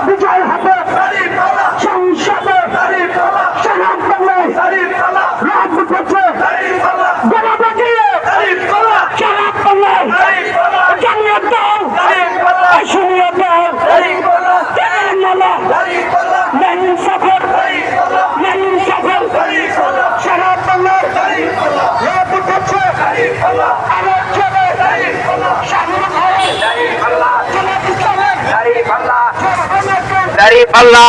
বিজয় হবে সংসদে সারা বাংলায় রাত উঠেছে গলা বাজিয়ে সারা বাংলায় জানিয়ে দাও শুনিয়ে দাও মেন সফর সারা বাংলায় রাত উঠেছে আরো চলে স্বাধীন হয়ে চলে দাঁড়িয়ে পাল্লা